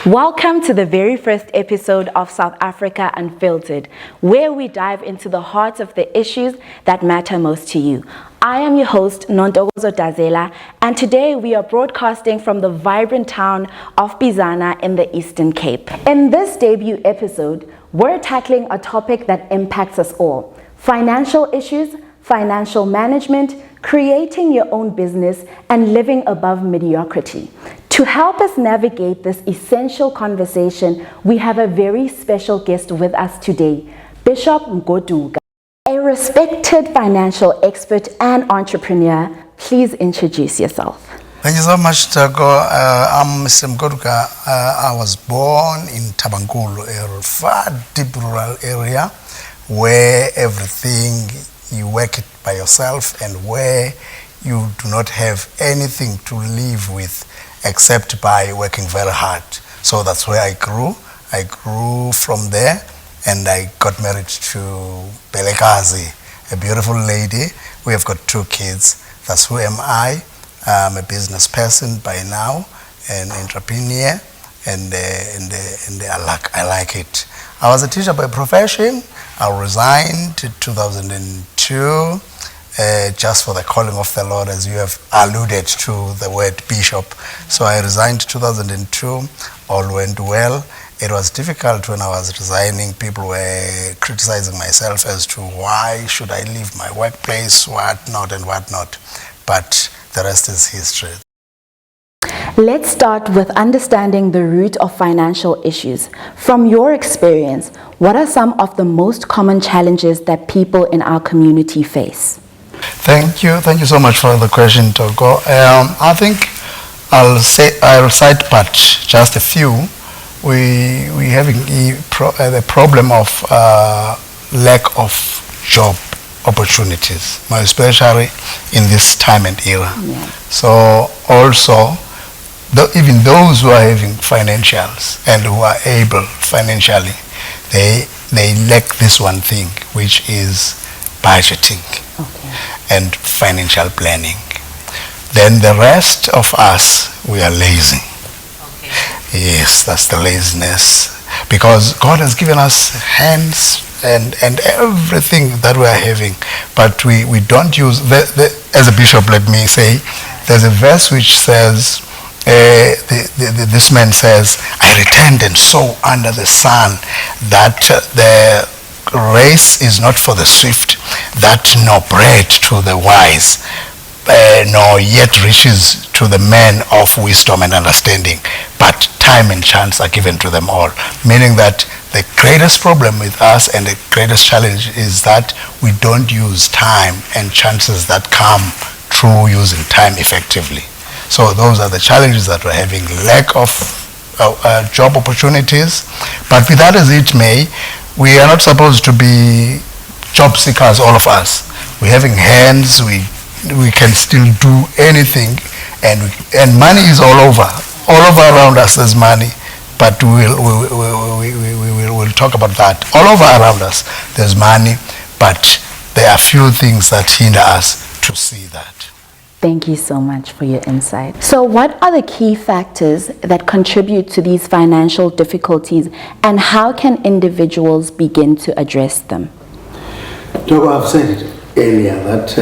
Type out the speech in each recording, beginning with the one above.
Welcome to the very first episode of South Africa Unfiltered, where we dive into the heart of the issues that matter most to you. I am your host, Nontokozo Dazela, and today we are broadcasting from the vibrant town of Bizana in the Eastern Cape. In this debut episode, we're tackling a topic that impacts us all: financial issues, financial management, creating your own business, and living above mediocrity. To help us navigate this essential conversation, we have a very special guest with us today, Bishop Mgoduka, a respected financial expert and entrepreneur. Please introduce yourself. Thank you so much, Tago. I'm Mr. Mgoduka. I was born in Tabankulu, a far deep rural area where everything you work it by yourself and where you do not have anything to live with except by working very hard. So that's where I grew. I grew from there and I got married to Belekazi, a beautiful lady. We have got 2 kids. That's who am I. I'm a business person by now, an entrepreneur, and I like it. I was a teacher by profession. I resigned in 2002. Just for the calling of the Lord, as you have alluded to the word bishop. So I resigned 2002, all went well. It was difficult when I was resigning. People were criticizing myself as to why should I leave my workplace, what not and what not. But the rest is history. Let's start with understanding the root of financial issues. From your experience, what are some of the most common challenges that people in our community face? Thank you so much for the question, Togo. I think I'll cite but just a few. We having the problem of lack of job opportunities, especially in this time and era. Yeah. So also, even those who are having financials and who are able financially, they lack this one thing, which is budgeting. Okay. And financial planning. Then the rest of us, we are lazy. Okay. Yes, that's the laziness. Because God has given us hands and everything that we are having, but we don't use, as a bishop, let me say, there's a verse which says, this man says, I returned and saw under the sun that the race is not for the swift, that nor bread to the wise, nor yet riches to the men of wisdom and understanding, but time and chance are given to them all. Meaning that the greatest problem with us and the greatest challenge is that we don't use time and chances that come through using time effectively. So those are the challenges that we're having: lack of job opportunities. But be that as it may, we are not supposed to be job seekers, all of us. We're having hands, we can still do anything, and money is all over around us. There's money, but we'll talk about that. All over around us there's money, but there are few things that hinder us to see that. Thank you so much for your insight. So what are the key factors that contribute to these financial difficulties, and how can individuals begin to address them? Togo, I've said it earlier that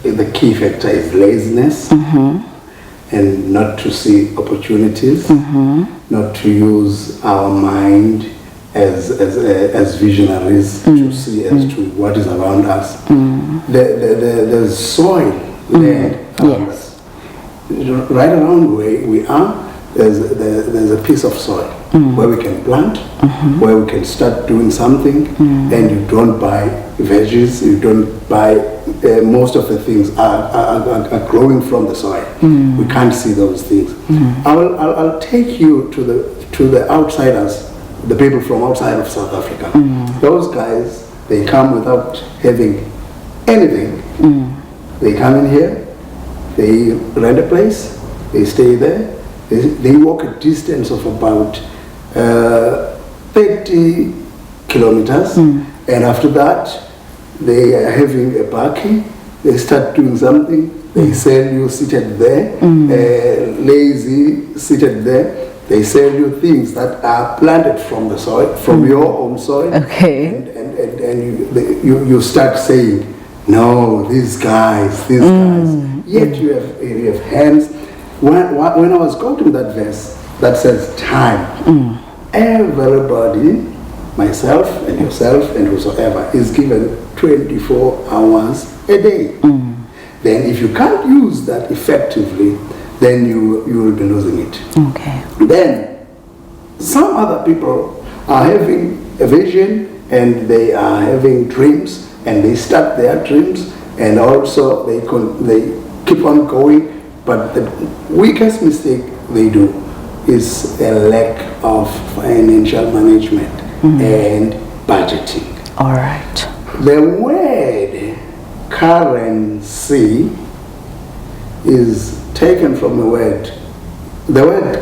the key factor is laziness, and not to see opportunities, not to use our mind as visionaries to see as to what is around us. There's soil land around us. Right around where we are, there's a piece of soil where we can plant, where we can start doing something, and you don't buy veggies, you don't buy, most of the things are growing from the soil. We can't see those things. I'll take you to the outsiders, the people from outside of South Africa. Those guys, they come without having anything. They come in here, they rent a place, they stay there, They walk a distance of about 30 kilometers, and after that, they are having a party. They start doing something. They sell you seated there, lazy seated there. They sell you things that are planted from the soil, from your own soil. Okay. And you start saying, no, these guys. Yet you have hands. When I was quoting that verse that says time, everybody, myself and yourself and whosoever, is given 24 hours a day. Then if you can't use that effectively, then you will be losing it. Okay. Then some other people are having a vision and they are having dreams, and they start their dreams, and also they keep on going. But the weakest mistake they do is a lack of financial management and budgeting. All right. The word currency is taken from the word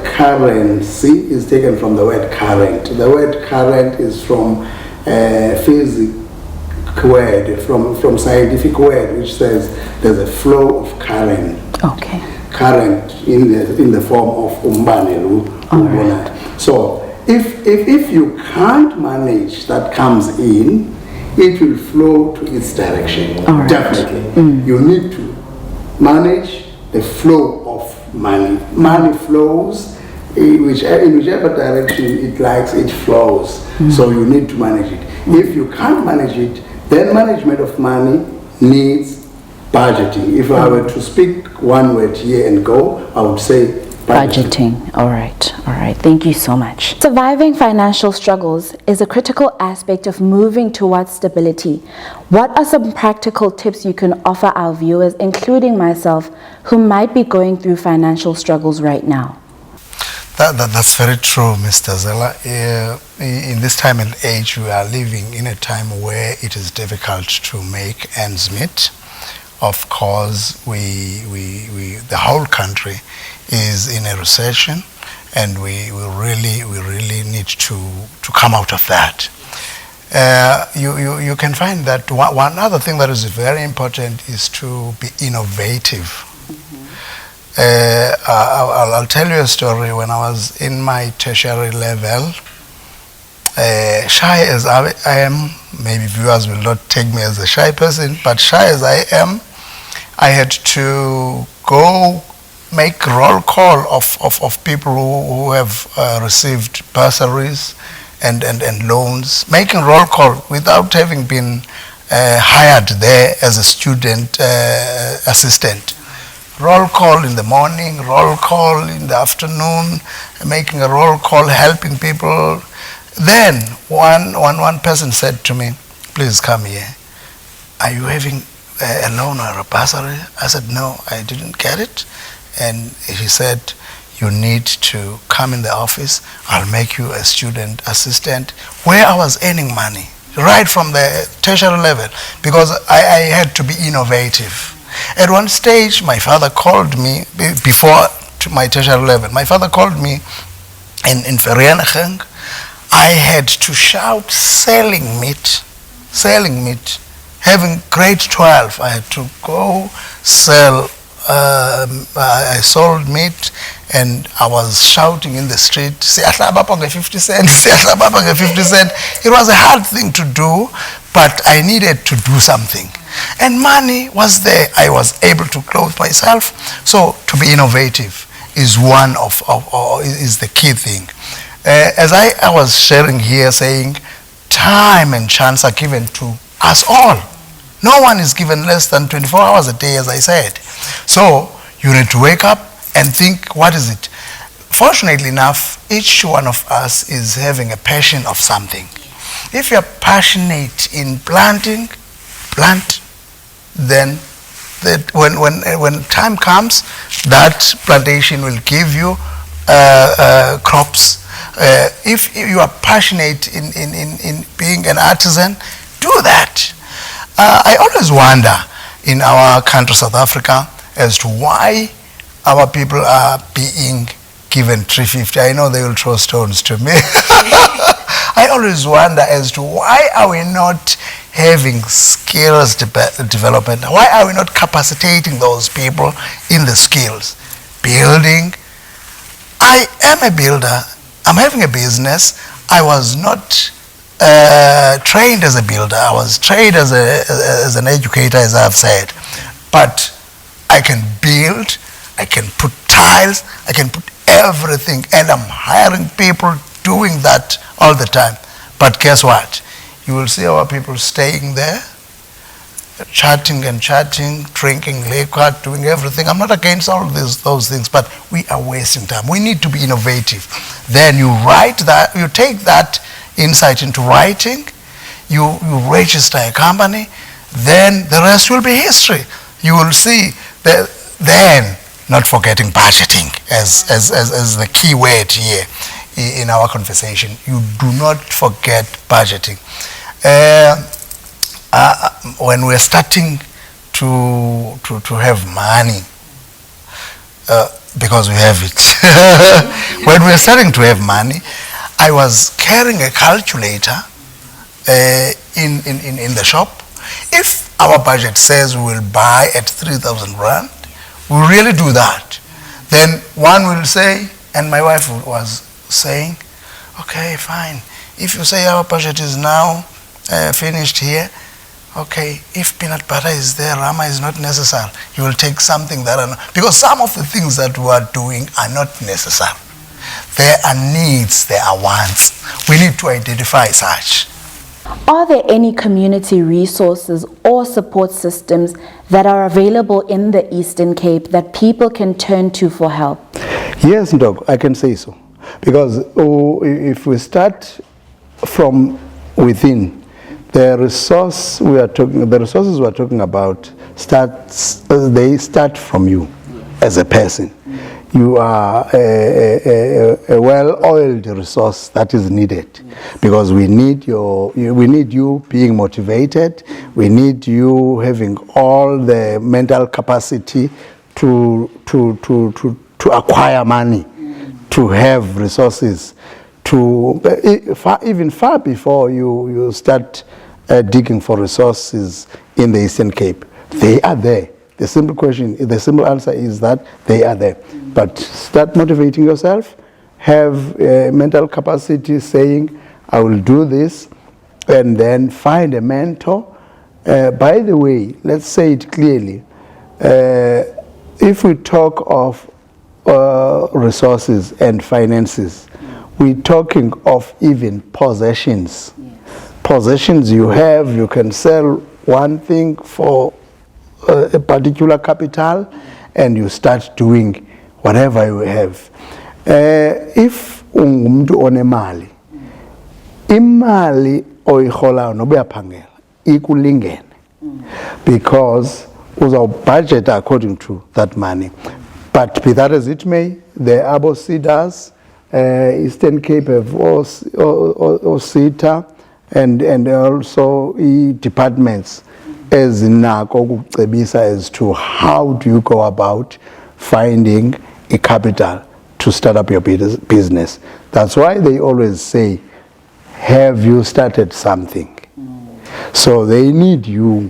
currency is taken from the word current. The word current is from physics word, from scientific word, which says there's a flow of current. Okay. Current in the form of umbanelu. Right. So if you can't manage that comes in, it will flow to its direction. Right. Definitely. You need to manage the flow of money. Money flows in whichever direction it likes, it flows. So you need to manage it. If you can't manage it, then management of money needs budgeting. If I were to speak one word here and go, I would say budgeting. All right. Thank you so much. Surviving financial struggles is a critical aspect of moving towards stability. What are some practical tips you can offer our viewers, including myself, who might be going through financial struggles right now? That's very true, Mr. Zela. In this time and age, we are living in a time where it is difficult to make ends meet. Of course, the whole country is in a recession, and we really need to come out of that. You can find that one other thing that is very important is to be innovative. I'll tell you a story. When I was in my tertiary level, shy as I am, maybe viewers will not take me as a shy person, but shy as I am, I had to go make roll call of people who have received bursaries and loans, making roll call without having been hired there as a student assistant. Roll call in the morning, roll call in the afternoon, making a roll call, helping people. Then one person said to me, please come here. Are you having a loan or a bursary? I said, no, I didn't get it. And he said, you need to come in the office. I'll make you a student assistant, where I was earning money right from the tertiary level, because I had to be innovative. At one stage, my father called me, before to my tertiary level, my father called me in Vereeniging. I had to shout selling meat. Having grade 12, I had to go sell. I sold meat, and I was shouting in the street, 50 cents, 50 cents. It was a hard thing to do, but I needed to do something. And money was there. I was able to clothe myself. So to be innovative is is the key thing. As I was sharing here, saying time and chance are given to us all. No one is given less than 24 hours a day, as I said. So you need to wake up and think, what is it? Fortunately enough, each one of us is having a passion of something. If you're passionate in planting, plant. Then when time comes, that plantation will give you crops. If you are passionate in being an artisan, do that. I always wonder in our country, South Africa, as to why our people are being given 350, I know they will throw stones to me. I always wonder as to why are we not having skills development? Why are we not capacitating those people in the skills? Building. I am a builder. I'm having a business. I was not trained as a builder. I was trained as an educator, as I've said. But I can build, I can put tiles, I can put everything, and I'm hiring people doing that all the time. But guess what? You will see our people staying there, chatting and chatting, drinking liquor, doing everything. I'm not against all of those things, but we are wasting time. We need to be innovative. Then you write that, you take that insight into writing, you register a company, then the rest will be history. You will see that then, not forgetting budgeting as the key word here in our conversation. You do not forget budgeting. When we're starting to have money, because we have it, when we're starting to have money, I was carrying a calculator in the shop. If our budget says we will buy at 3,000 rand, we really do that. Then one will say, and my wife was saying, okay, fine. If you say our budget is now finished here, okay, if peanut butter is there, rama is not necessary. You will take something that are not, because some of the things that we are doing are not necessary. There are needs, there are wants. We need to identify such. Are there any community resources or support systems that are available in the Eastern Cape that people can turn to for help? Yes, Ndog, I can say so. Because if we start from within, the resources we are talking about they start from you as a person. You are a well-oiled resource that is needed, because we need you being motivated. We need you having all the mental capacity to acquire money, to have resources, even far before you start digging for resources in the Eastern Cape. They are there. The simple answer is that they are there. But start motivating yourself, have mental capacity saying, I will do this, and then find a mentor. By the way, let's say it clearly. If we talk of resources and finances, we're talking of even possessions. Yes. Possessions you have, you can sell one thing for a particular capital, and you start doing whatever you have. If ungumntu onemali, imali oyiholayo noba uyaphangela ikulingene, because uza budget according to that money. But be that as it may, the Abo Cedars, Eastern Cape have OSITA, and also departments as to how do you go about finding a capital to start up your business. That's why they always say, have you started something? So they need you,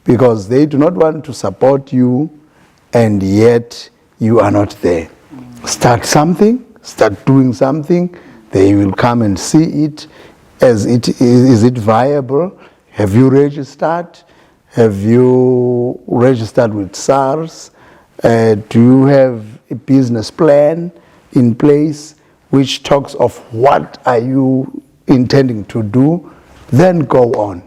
because they do not want to support you and yet you are not there. Start something, start doing something, they will come and see it. Is it viable? Have you registered? Have you registered with SARS? Do you have a business plan in place which talks of what are you intending to do? Then go on.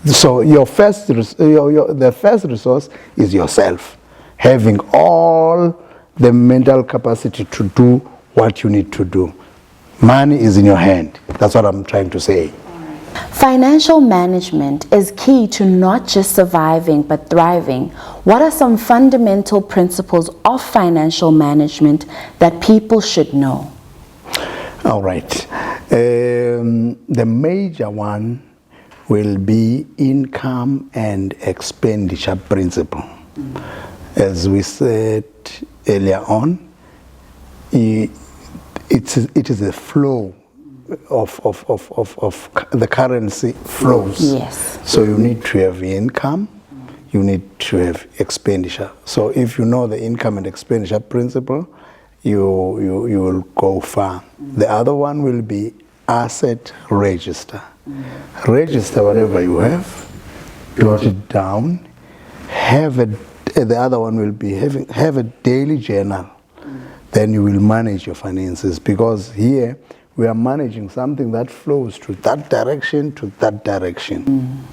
So the first resource is yourself, having all the mental capacity to do what you need to do. Money is in your hand. That's what I'm trying to say. Financial management is key to not just surviving but thriving. What are some fundamental principles of financial management that people should know? All right. The major one will be income and expenditure principle. As we said earlier on, it is a flow of the currency flows. Yes. So you need to have income, you need to have expenditure. So if you know the income and expenditure principle, you will go far. The other one will be asset register. Register whatever you have, jot it down. The other one will be have a daily journal. Then you will manage your finances, because here we are managing something that flows to that direction, to that direction.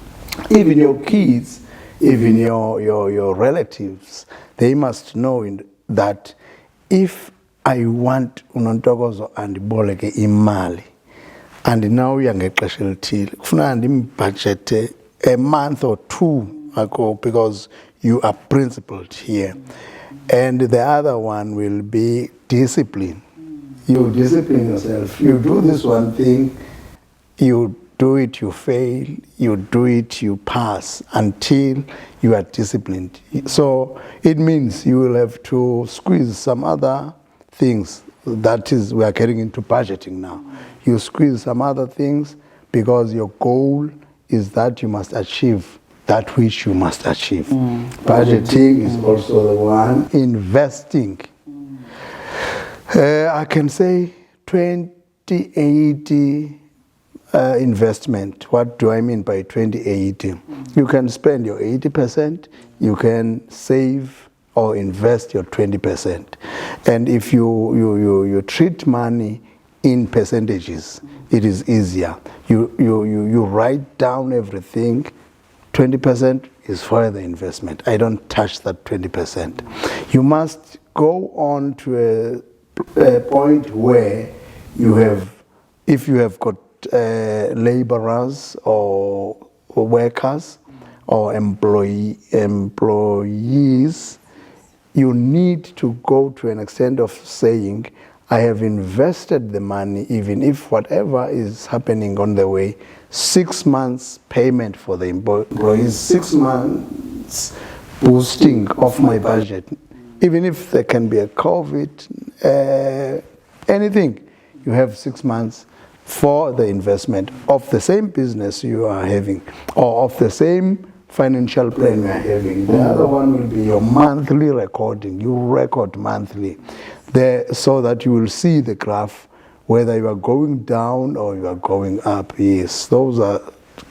Even your kids, even your relatives, they must know that if I want Nontokozo and boleke imali, and now uyangexesha elithile, kufuneka ndimbudgete a month or two ago, because you are principled here. And the other one will be discipline. You discipline yourself. You do this one thing, you do it, you fail, you do it, you pass, until you are disciplined. So it means you will have to squeeze some other things. That is, we are getting into budgeting now. You squeeze some other things because your goal is that you must achieve that which you must achieve. Budgeting is also the one. Investing. I can say 20-80 investment. What do I mean by 20-80? You can spend your 80%, you can save or invest your 20%. And if you treat money in percentages, it is easier. You write down everything. 20% is for the investment. I don't touch that 20%. You must go on to a point where you have, if you have got laborers or workers or employees, you need to go to an extent of saying, I have invested the money, even if whatever is happening on the way, 6 months payment for the employees, 6 months boosting of my budget. Even if there can be a COVID, anything, you have 6 months for the investment of the same business you are having, or of the same financial plan you are having. The other one will be your monthly recording. You record monthly, so that you will see the graph, whether you are going down or you are going up. Yes, those are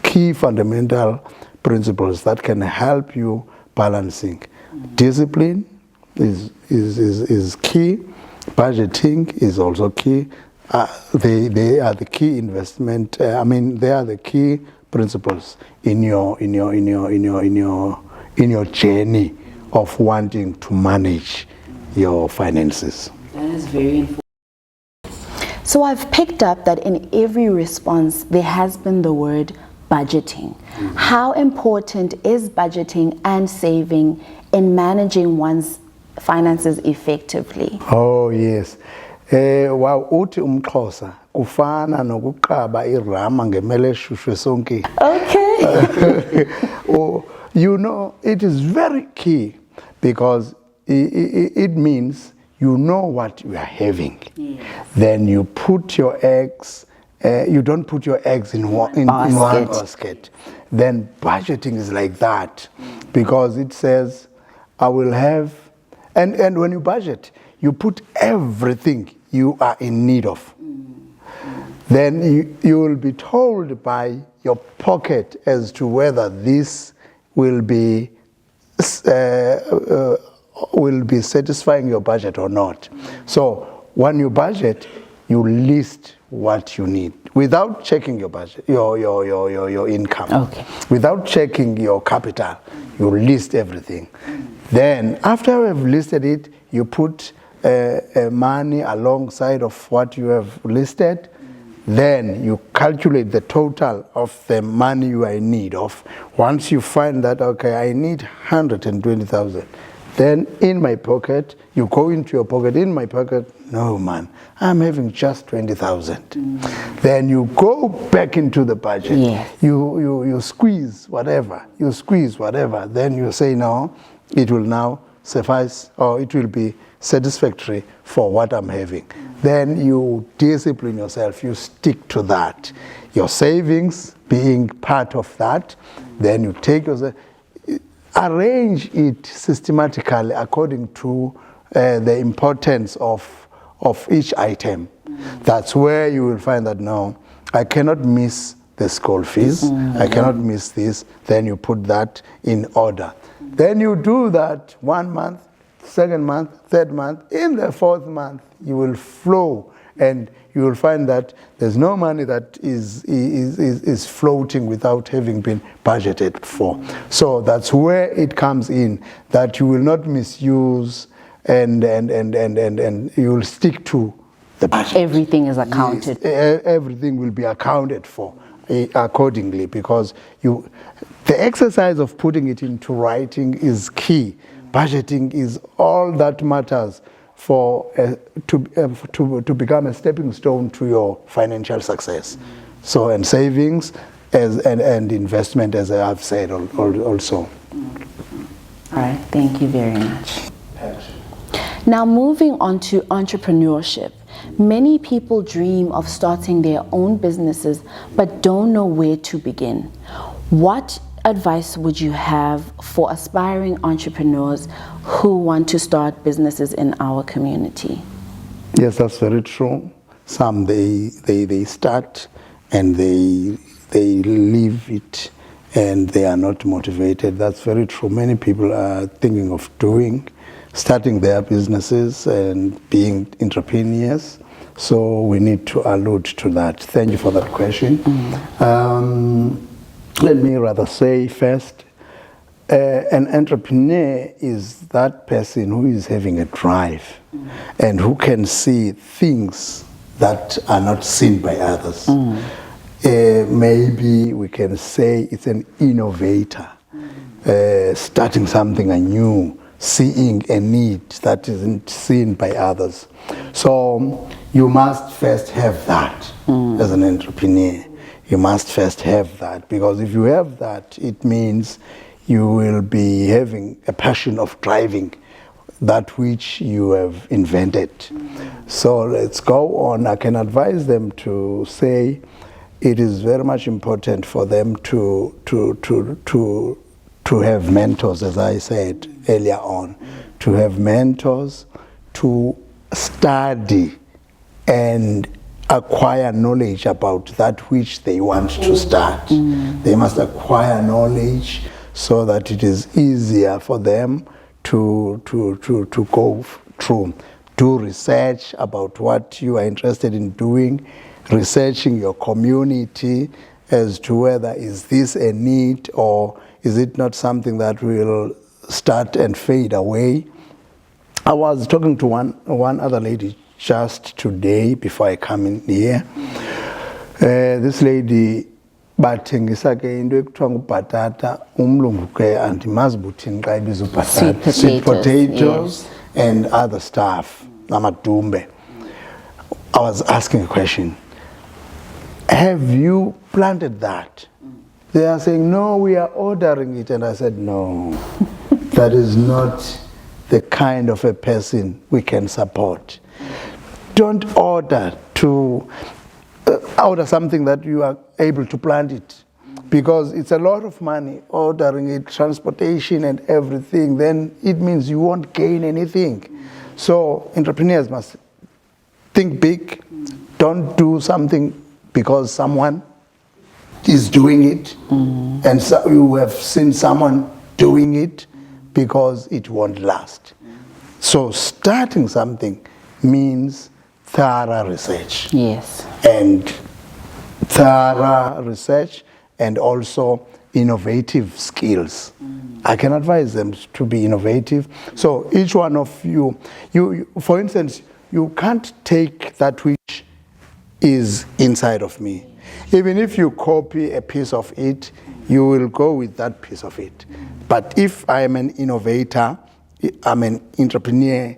key fundamental principles that can help you balancing. Discipline is key. Budgeting is also key. They are the key investment. They are the key principles in your journey of wanting to manage your finances. That is very important. So I've picked up that in every response there has been the word budgeting. How important is budgeting and saving in managing one's finances effectively? Oh yes. Wow, uthi umXhosa kufana nokuqaba irama ngemele eshushu sonke. Okay. You know, it is very key, because it means you know what you are having. Yes. Then you put your eggs, you don't put your eggs in one basket. Then budgeting is like that, because it says, I will have, and when you budget, you put everything you are in need of. Then you will be told by your pocket as to whether this will be satisfying your budget or not. So when you budget, you list what you need without checking your budget, your income. Okay. Without checking your capital, you list everything. Then after you have listed it, you put money alongside of what you have listed. Then you calculate the total of the money you are in need of. Once you find that, okay, I need 120,000. Then in my pocket, you go into your pocket, in my pocket, no man, I'm having just 20,000. Then you go back into the budget. Yes. You squeeze whatever, then you say, no, it will now suffice, or it will be satisfactory for what I'm having. Then you discipline yourself, you stick to that. Your savings being part of that, then you take yourself, arrange it systematically according to the importance of each item. That's where you will find that, no, I cannot miss the school fees, I cannot miss this. Then you put that in order. Then you do that 1 month, 2nd month, 3rd month. In the 4th month, you will flow, and you will find that there's no money that is floating without having been budgeted for. So that's where it comes in, that you will not misuse and you will stick to the budget. Everything is accounted. Yes, everything will be accounted for accordingly, because the exercise of putting it into writing is key. Budgeting is all that matters for to become a stepping stone to your financial success. So, and savings and investment, as I have said also. All right, thank you very much. Now, moving on to entrepreneurship. Many people dream of starting their own businesses but don't know where to begin. What advice would you have for aspiring entrepreneurs who want to start businesses in our community? Yes, that's very true. Some they start and they leave it and they are not motivated. That's very true. Many people are thinking of starting their businesses and being entrepreneurs. So we need to allude to that. Thank you for that question. Let me rather say first, an entrepreneur is that person who is having a drive and who can see things that are not seen by others. Maybe we can say it's an innovator, starting something anew, seeing a need that isn't seen by others. So you must first have that as an entrepreneur. You must first have that, because if you have that, it means you will be having a passion of driving that which you have invented. So let's go on. I can advise them to say it is very much important for them to have mentors, as I said earlier on, to have mentors, to study and acquire knowledge about that which they want to start. They must acquire knowledge so that it is easier for them to go through. Do research about what you are interested in doing, researching your community as to whether is this a need or is it not something that will start and fade away. I was talking to one other lady just today before I come in here. This lady bathengisa ke into ekuthiwa ngubhatata, umlungu ke andimazi buthini xa ibiza ubhatata, sweet potatoes, yes, and other stuff, amadumbe. I was asking a question. Have you planted that? They are saying, no, we are ordering it. And I said, no, that is not the kind of a person we can support. Don't order something that you are able to plant it, because it's a lot of money ordering it, transportation and everything. Then it means you won't gain anything. So entrepreneurs must think big. Don't do something because someone is doing it, and so you have seen someone doing it, because it won't last. So starting something means thorough research. Yes. And thorough research and also innovative skills. I can advise them to be innovative. So each one of you, for instance, you can't take that which is inside of me. Even if you copy a piece of it, you will go with that piece of it. But if I am an innovator, I'm an entrepreneur,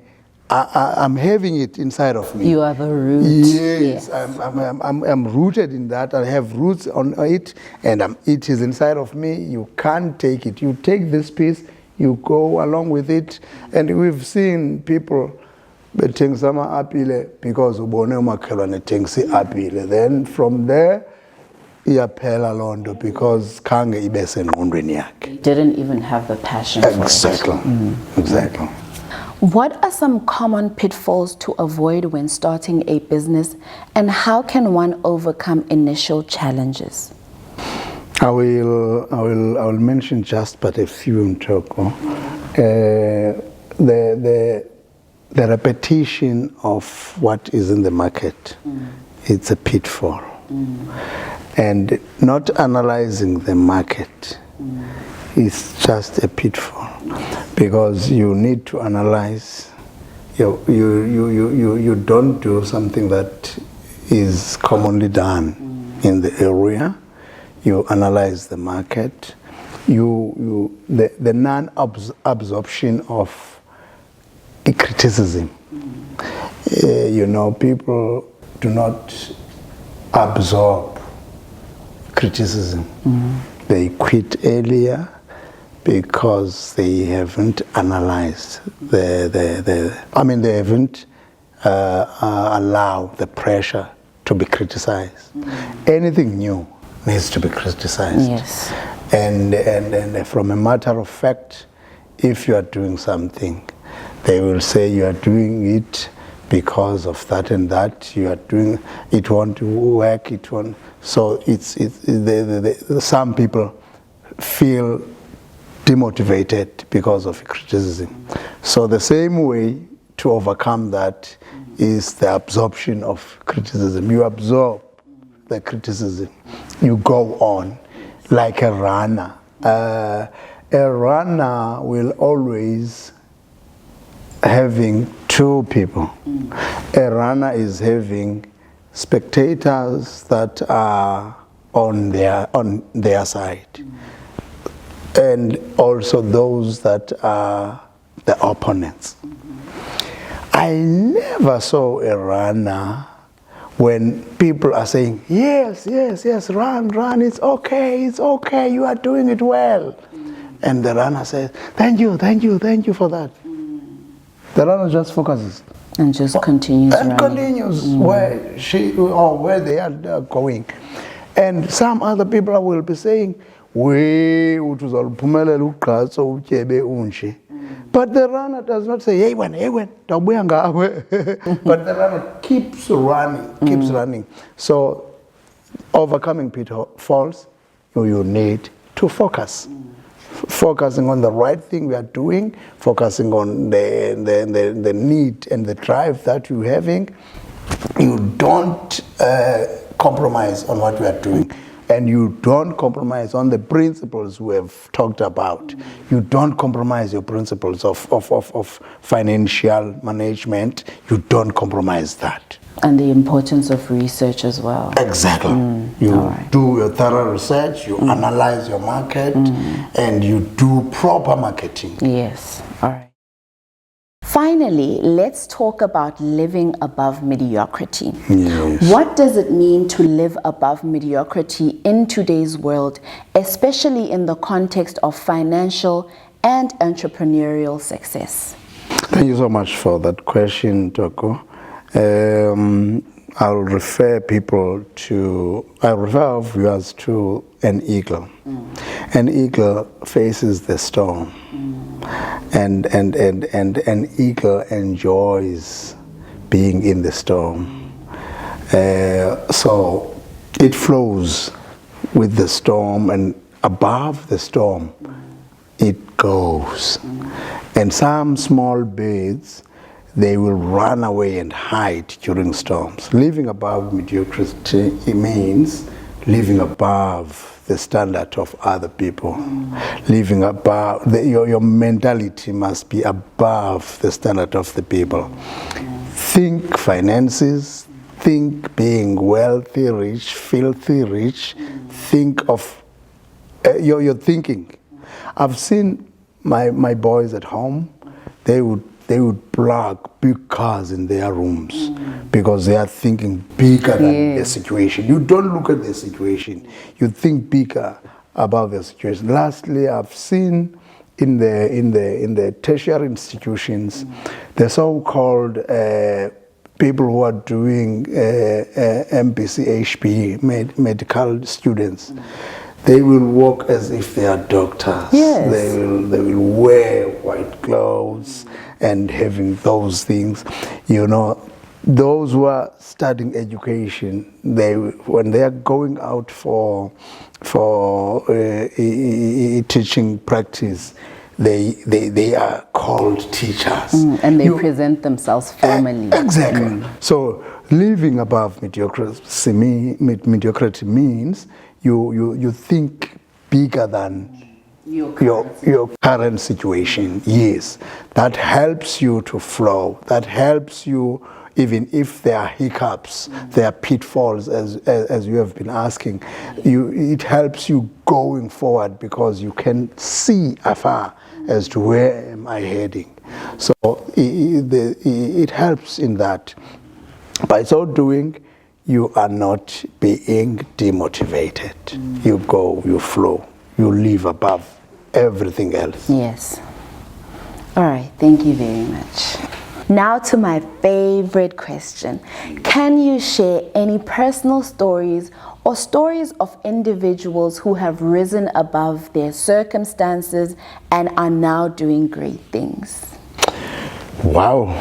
I'm having it inside of me. You have a root. Yes, I'm rooted in that. I have roots on it, and it is inside of me. You can't take it. You take this piece, you go along with it. And we've seen people betting some apile because ubone umakhelwane thengi apile. Then from there, iyaphela londo because khange ibe sengqondweni yakhe. Didn't even have the passion for it. Exactly. Exactly. What are some common pitfalls to avoid when starting a business, and how can one overcome initial challenges? I will mention just but a few in Toko. The repetition of what is in the market, it's a pitfall. And not analyzing the market is just a pitfall, because you need to analyze. You don't do something that is commonly done in the area. You analyze the market. The non-absorption of the criticism. People do not absorb criticism. They quit earlier because they haven't analyzed they haven't allowed the pressure to be criticized. Anything new needs to be criticized. Yes. And from a matter of fact, if you are doing something, they will say you are doing it because of that and that. You are doing it, won't work. It won't. So some people feel demotivated because of criticism. So the same way to overcome that is the absorption of criticism. You absorb the criticism. You go on like a runner. A runner will always having two people. A runner is having spectators that are on their side, and also those that are the opponents. I never saw a runner when people are saying, yes, run, it's okay, you are doing it well. And the runner says, thank you for that. The runner just focuses. And just continues and running. Continues where she or where they are going. And some other people will be saying, but the runner does not say, hey, when, but the runner keeps running. So overcoming pitfalls, you need to focus. Focusing on the right thing we are doing, focusing on the need and the drive that you're having. You don't compromise on what we are doing. And you don't compromise on the principles we have talked about. You don't compromise your principles of financial management. You don't compromise that. And the importance of research as well. Exactly. You do your thorough research, you analyze your market, and you do proper marketing. Yes. All right. Finally, let's talk about living above mediocrity. Yes. What does it mean to live above mediocrity in today's world, especially in the context of financial and entrepreneurial success? Thank you so much for that question, Toko. I'll refer our viewers to an eagle. An eagle faces the storm, and an eagle enjoys being in the storm. So it flows with the storm, and above the storm it goes. And some small birds, they will run away and hide during storms. Living above mediocrity, it means living above the standard of other people. Living above, your mentality must be above the standard of the people. Think finances, think being wealthy, rich, filthy rich. Think of your thinking. I've seen my boys at home, they would plug big cars in their rooms because they are thinking bigger than the situation. You don't look at the situation. You think bigger about the situation. Lastly, I've seen in the tertiary institutions, the so-called people who are doing MPC HP, medical students, they will walk as if they are doctors. Yes. They will wear white clothes and having those things. You know, those who are studying education, when they are going out for teaching practice, they are called teachers. And they present themselves formally. Exactly. So living above mediocrity means you think bigger than your current situation. Yes, that helps you to flow. That helps you, even if there are hiccups, there are pitfalls, as you have been asking. It helps you going forward because you can see afar as to where am I heading. So it helps in that. By so doing, you are not being demotivated. You go, you flow, you live above everything else. Yes. All right, thank you very much. Now to my favorite question. Can you share any personal stories or stories of individuals who have risen above their circumstances and are now doing great things? Wow,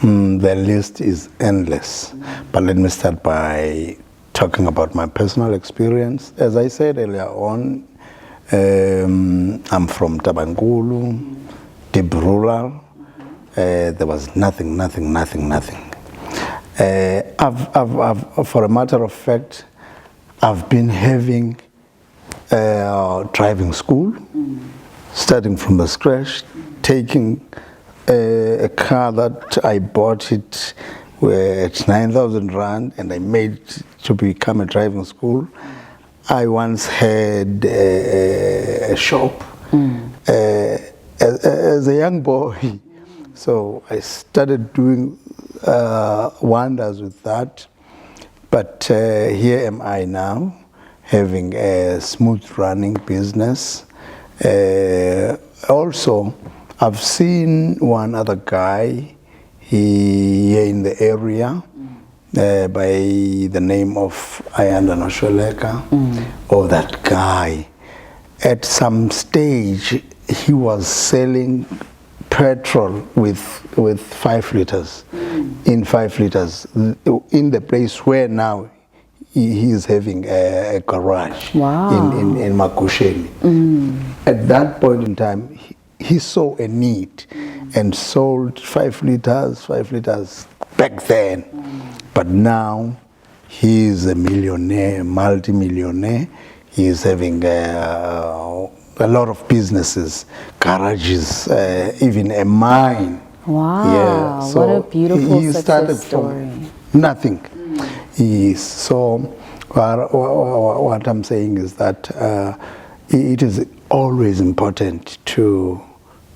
the list is endless. But let me start by talking about my personal experience. As I said earlier on, I'm from Tabangulu, deep rural. There was nothing. For a matter of fact, I've been having driving school, starting from the scratch, taking a car that I bought it at 9,000 rand, and I made it to become a driving school. I once had a shop as a young boy. So I started doing wonders with that. But here am I now, having a smooth running business. Also, I've seen one other guy here in the area by the name of Ayanda Nosholeka. Oh, that guy. At some stage, he was selling petrol with 5 liters, in 5 liters, in the place where now he is having a garage. Wow. in Makusheni. At that point in time, he saw a need and sold 5 liters back then. But now he is a millionaire, multi-millionaire. He is having a lot of businesses, garages, even a mine. Wow, yeah, so what a beautiful he started success story. From nothing. So what I'm saying is that it is always important to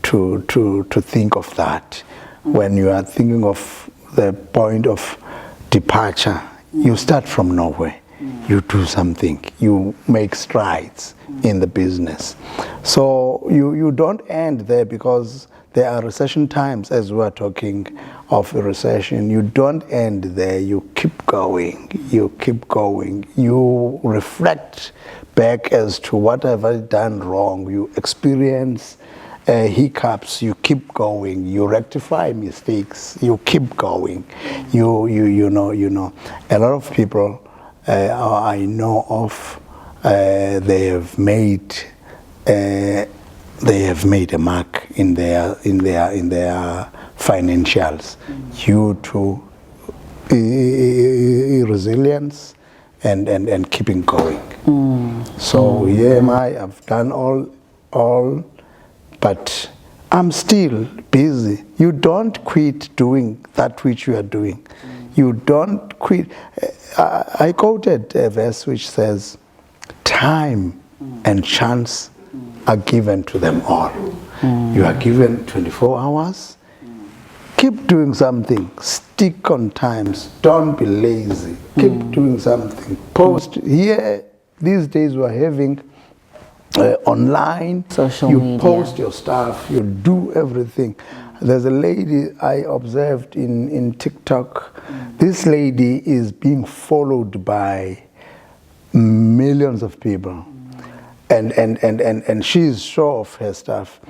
think of that. When you are thinking of the point of departure, you start from nowhere. You do something, you make strides in the business. So you don't end there, because there are recession times, as we are talking of a recession. You don't end there, you keep going, you reflect back as to what have I done wrong. You experience hiccups, you keep going, you rectify mistakes, you keep going. You know, a lot of people I know of, they have made a mark in their financials due to resilience and keeping going. So here am I. I've done all, but I'm still busy. You don't quit doing that which you are doing. You don't quit. I quoted a verse which says, time and chance are given to them all. You are given 24 hours. Keep doing something. Stick on times. Don't be lazy. Keep doing something. Post. Here, these days we're having online, social you media. post your stuff, you do everything. There's a lady I observed in TikTok. This lady is being followed by millions of people, and she's sure of her stuff.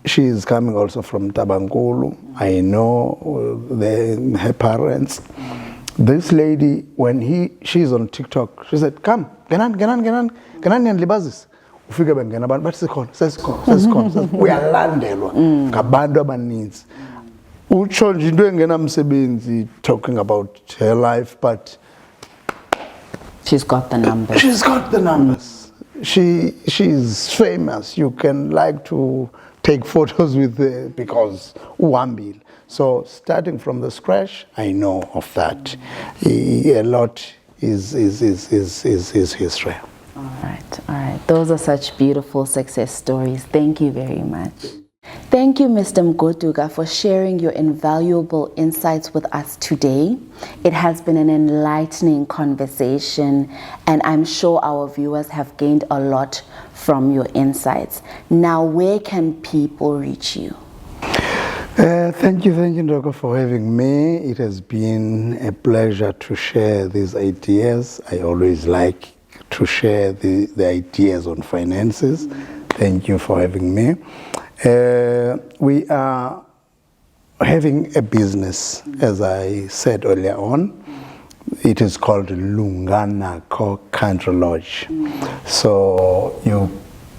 She is coming also from Tabangulu. I know her parents. This lady, when she's on TikTok, she said, "Come, genan libazis." Ufike bengena abantu bathi sesikhona uyalandelwa ngabantu abaninzi. Utsho nje into engenamsebenzi talking about her life, but she's got the numbers. She's got the numbers. She's famous. You can like to take photos with her because uhambile. So starting from the scratch, I know of that. A lot is history. All right. Those are such beautiful success stories. Thank you very much. Thank you, Mr. Mgoduka, for sharing your invaluable insights with us today. It has been an enlightening conversation, and I'm sure our viewers have gained a lot from your insights. Now, where can people reach you? Thank you, Ndoko, for having me. It has been a pleasure to share these ideas. I always like to share the ideas on finances. Thank you for having me. We are having a business, as I said earlier on. It is called Nontokozo Country Lodge. So you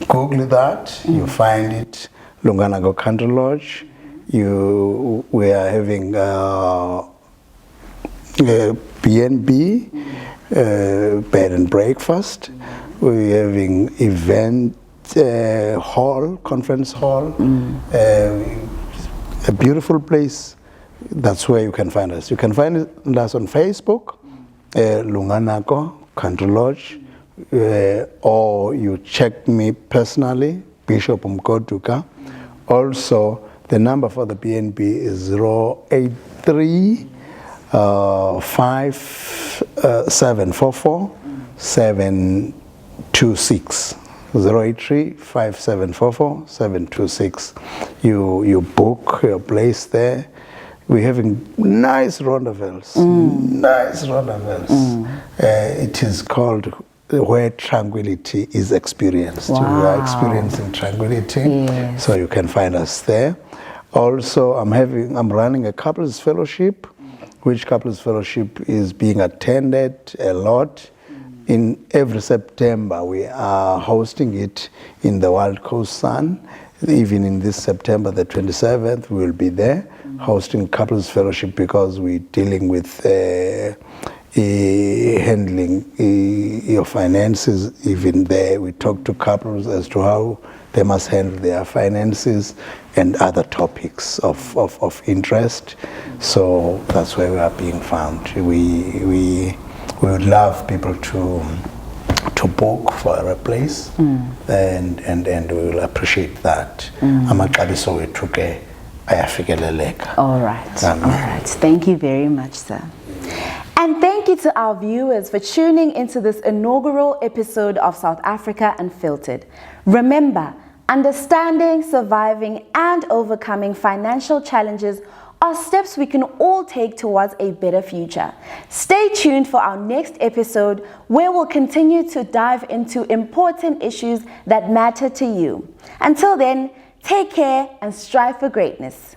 Google that, you find it, Nontokozo Country Lodge. We are having B&B, bed and breakfast. We're having event hall, conference hall, a beautiful place. That's where you can find us. You can find us on Facebook, Nontokozo Country Lodge, or you check me personally, Bishop Mgoduka. Also, the number for the BNB is 083 5744 726. 083-5744 726. You book your place there. We're having nice rondavels. It is called where tranquility is experienced. Wow. We are experiencing tranquility, yes. So you can find us there. Also, I'm running a couples fellowship, which couples fellowship is being attended a lot. In every September, we are hosting it in the Wild Coast Sun. Even in this September, the 27th, we will be there hosting couples fellowship because we're dealing with handling your finances. Even there, we talk to couples as to how they must handle their finances and other topics of interest. So that's where we are being found. We would love people to book for a place, and we will appreciate that. Amaxabiso wethu ke ayafikeleleka. All right. Thank you very much, sir. And thank you to our viewers for tuning into this inaugural episode of South Africa Unfiltered. Remember, understanding, surviving, and overcoming financial challenges are steps we can all take towards a better future. Stay tuned for our next episode where we'll continue to dive into important issues that matter to you. Until then, take care and strive for greatness.